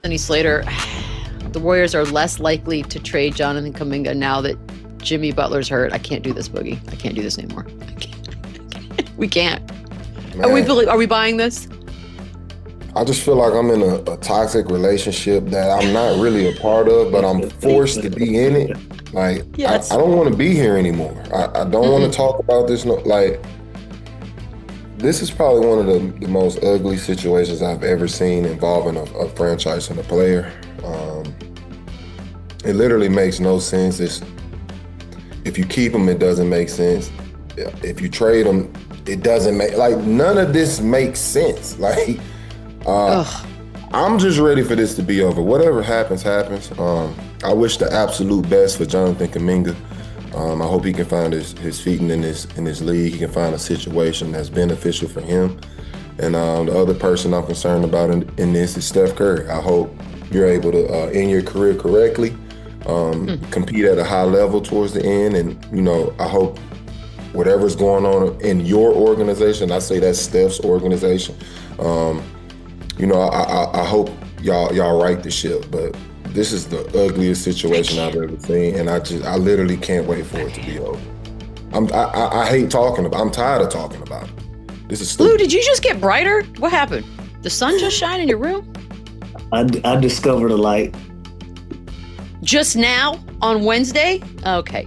Anthony Slater, the Warriors are less likely to trade Jonathan Kuminga now that Jimmy Butler's hurt. I can't do this, Boogie. I can't do this anymore. I can't. We can't. Are we buying this? I just feel like I'm in a toxic relationship that I'm not really a part of, but I'm forced to be in it. Like, yes. I don't want to be here anymore. I don't want to talk about this. This is probably one of the most ugly situations I've ever seen involving a franchise and a player. It literally makes no sense. If you keep them, it doesn't make sense. If you trade them, it doesn't make, like, none of this makes sense. Like, I'm just ready for this to be over. Whatever happens, happens. I wish the absolute best for Jonathan Kuminga. I hope he can find his feet in this league. He can find a situation that's beneficial for him. And the other person I'm concerned about in this is Steph Curry. I hope you're able to end your career correctly, compete at a high level towards the end. And, I hope whatever's going on in your organization, I say that's Steph's organization. I hope y'all right the ship, but this is the ugliest situation I've ever seen, and I literally can't wait for it to be over. I hate talking about it. I'm tired of talking about it. This is stupid. Lou, did you just get brighter? What happened? The sun just shine in your room? I discovered a light. Just now on Wednesday? Okay,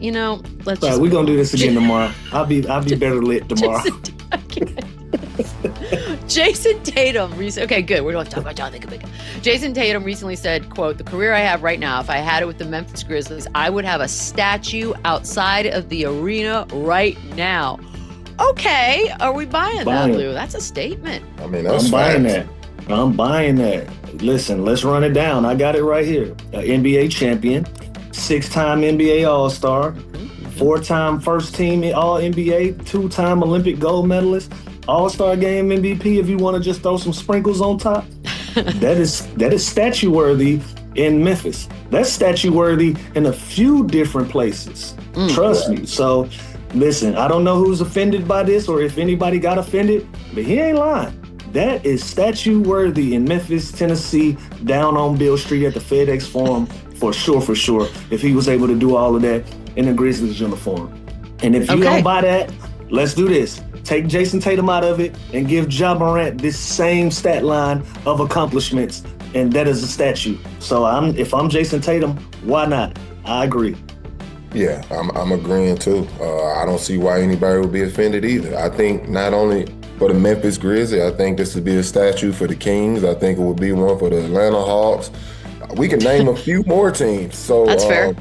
let's just... We're going to do this again tomorrow. I'll be better lit tomorrow. Jason Tatum okay, good. We're going to talk about Jonathan Kuminga. Jason Tatum recently said, quote, "The career I have right now, if I had it with the Memphis Grizzlies, I would have a statue outside of the arena right now." Okay, are we buying that, Lou? That's a statement. I mean, I'm buying that. Listen, let's run it down. I got it right here. NBA champion, 6-time NBA All-Star, 4-time first team All-NBA, 2-time Olympic gold medalist, All-Star Game MVP, if you want to just throw some sprinkles on top. That is statue-worthy in Memphis. That's statue-worthy in a few different places. Trust me. So, listen, I don't know who's offended by this or if anybody got offended, but he ain't lying. That is statue-worthy in Memphis, Tennessee, down on Beale Street at the FedEx Forum, for sure, if he was able to do all of that in a Grizzlies uniform. And if you don't buy that, let's do this. Take Jason Tatum out of it and give Ja Morant this same stat line of accomplishments, and that is a statue. So if I'm Jason Tatum, why not? I agree. Yeah, I'm agreeing too. I don't see why anybody would be offended either. I think not only for the Memphis Grizzlies, I think this would be a statue for the Kings. I think it would be one for the Atlanta Hawks. We can name a few more teams. So that's fair.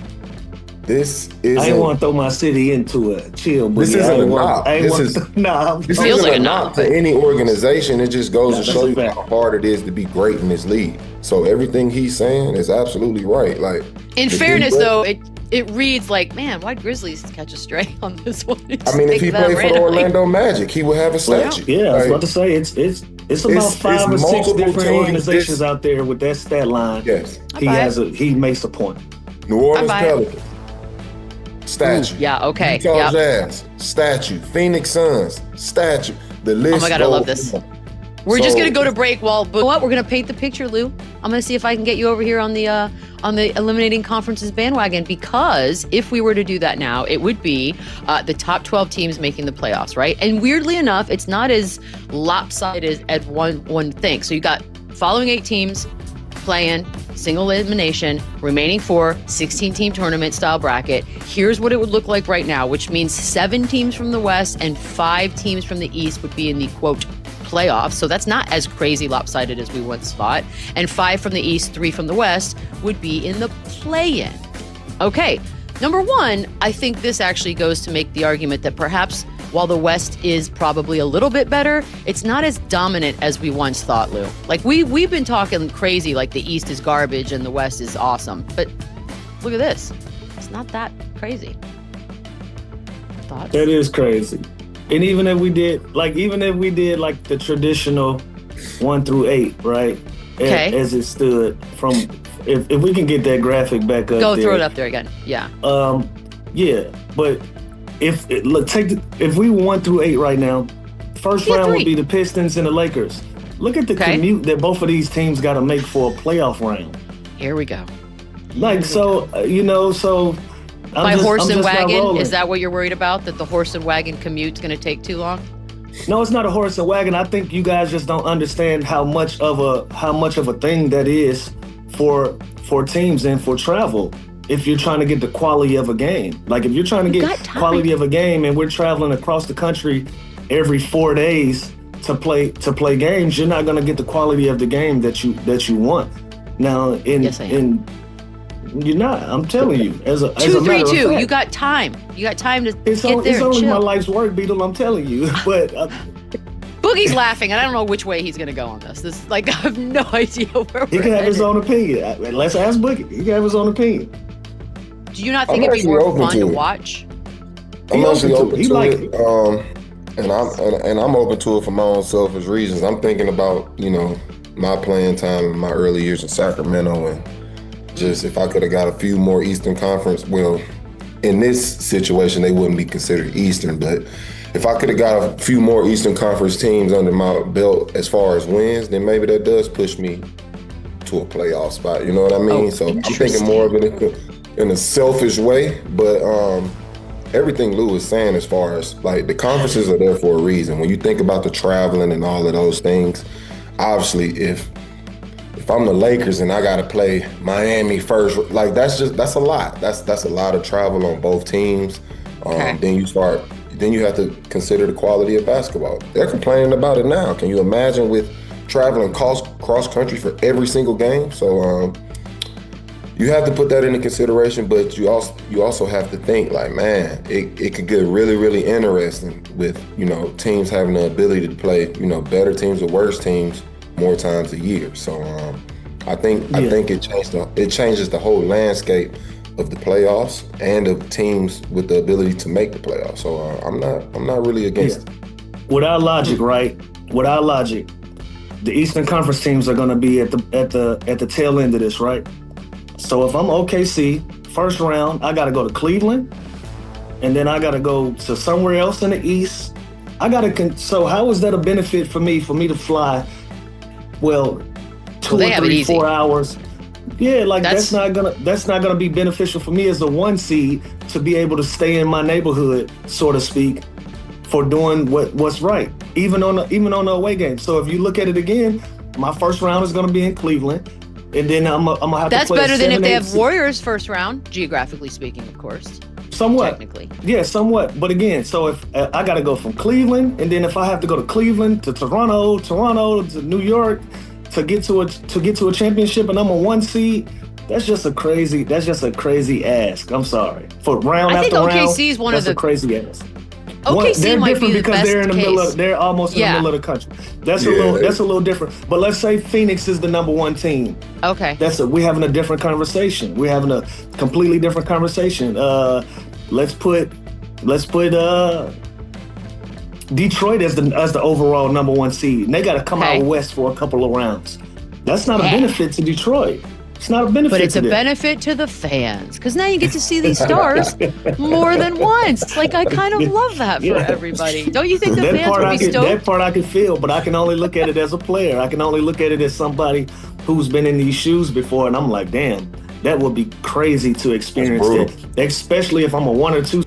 This is. I didn't want to throw my city into a chill. This isn't a knock. This isn't a knock to any organization. It just goes to show you how hard it is to be great in this league. So everything he's saying is absolutely right. Like, in fairness, though, it reads like, man, why'd Grizzlies catch a stray on this one? I mean, if he played for the Orlando Magic, he would have a statue. Yeah, I was about to say it's about 5 or 6 different organizations out there with that stat line. Yes, he makes a point. New Orleans Pelicans. Statue. Yeah, okay. Utah Jazz, statue. Phoenix Suns, statue. The list. Oh my God, I love this. We're just gonna go to break. But what? We're gonna paint the picture, Lou. I'm gonna see if I can get you over here on the eliminating conferences bandwagon, because if we were to do that now, it would be the top 12 teams making the playoffs, right? And weirdly enough, it's not as lopsided as one thinks. So you got following 8 teams playing single elimination, remaining 4, 16-team tournament style bracket. Here's what it would look like right now, which means 7 teams from the West and 5 teams from the East would be in the, quote, playoffs. So that's not as crazy lopsided as we once thought. And 5 from the East, 3 from the West would be in the play-in. Okay, number 1, I think this actually goes to make the argument that perhaps while the West is probably a little bit better, it's not as dominant as we once thought, Lou. Like, we've been talking crazy like the East is garbage and the West is awesome. But look at this. It's not that crazy. Thoughts? That is crazy. And even if we did like the traditional 1 through 8, right? Okay. As it stood from, if we can get that graphic back up Go throw it up there again. Yeah. Yeah, but if we 1 through 8 right now, first round would be the Pistons and the Lakers. Look at the commute that both of these teams got to make for a playoff round. Here we go. Like, so, so... Horse and wagon, is that what you're worried about? That the horse and wagon commute's going to take too long? No, it's not a horse and wagon. I think you guys just don't understand how much of a thing that is for teams and for travel. If you're trying to get the quality of a game, like if you're trying to get quality of a game, and we're traveling across the country every 4 days to play games, you're not going to get the quality of the game that you want. Now, you're not. I'm telling you. As a matter of fact, you got time. You got time to get there. It's only chill. my life's work, Beetle. I'm telling you. But Boogie's laughing, and I don't know which way he's going to go on this. This is like, I have no idea where he can have his own opinion. Let's ask Boogie. He can have his own opinion. Do you not think it'd be more fun to watch? I'm actually open to it. And I'm open to it for my own selfish reasons. I'm thinking about, my playing time in my early years in Sacramento, and just if I could have got a few more Eastern Conference, well, in this situation, they wouldn't be considered Eastern, but if I could have got a few more Eastern Conference teams under my belt as far as wins, then maybe that does push me to a playoff spot. You know what I mean? So I'm thinking more of it in a selfish way, but everything Lou is saying as far as like the conferences are there for a reason. When you think about the traveling and all of those things, obviously if I'm the Lakers and I gotta play Miami first, like that's a lot. That's a lot of travel on both teams. Then you have to consider the quality of basketball. They're complaining about it now. Can you imagine with traveling cross country for every single game? So you have to put that into consideration, but you also have to think like, man, it could get really, really interesting with, teams having the ability to play, better teams or worse teams more times a year. So I think it changes the whole landscape of the playoffs and of teams with the ability to make the playoffs. So I'm not really against it. Without logic, right? Without logic, the Eastern Conference teams are going to be at the tail end of this, right? So if I'm OKC, first round, I got to go to Cleveland, and then I got to go to somewhere else in the East. So how is that a benefit for me to fly? Well, 2 or 3, 4 hours. Yeah, like that's not gonna be beneficial for me as a 1 seed to be able to stay in my neighborhood, so to speak, for doing what's right, even on the away game. So if you look at it again, my first round is gonna be in Cleveland, and then I'm gonna have to play. That's better than if they have Warriors first round, geographically speaking, of course. Somewhat. Technically. Yeah, somewhat. But again, so if I got to go from Cleveland, and then if I have to go to Cleveland to Toronto to New York to get to a championship, and I'm a 1 seed, that's just a crazy ask. I'm sorry. For round after round, OKC is one that's of the a crazy ask. OKC might be the because best they're in the case. middle. They're almost in the middle of the country. That's a little different. But let's say Phoenix is the number 1 team. Okay. We're having a different conversation. We're having a completely different conversation. Let's put Detroit as the overall number 1 seed. And they got to come out west for a couple of rounds. That's not a benefit to Detroit. It's not a benefit. But it's a benefit to the fans, because now you get to see these stars more than once. Like, I kind of love that for everybody. Don't you think the fans would be stoked? That part I can feel, but I can only look at it as a player. I can only look at it as somebody who's been in these shoes before, and I'm like, damn, that would be crazy to experience it, especially if I'm a 1 or 2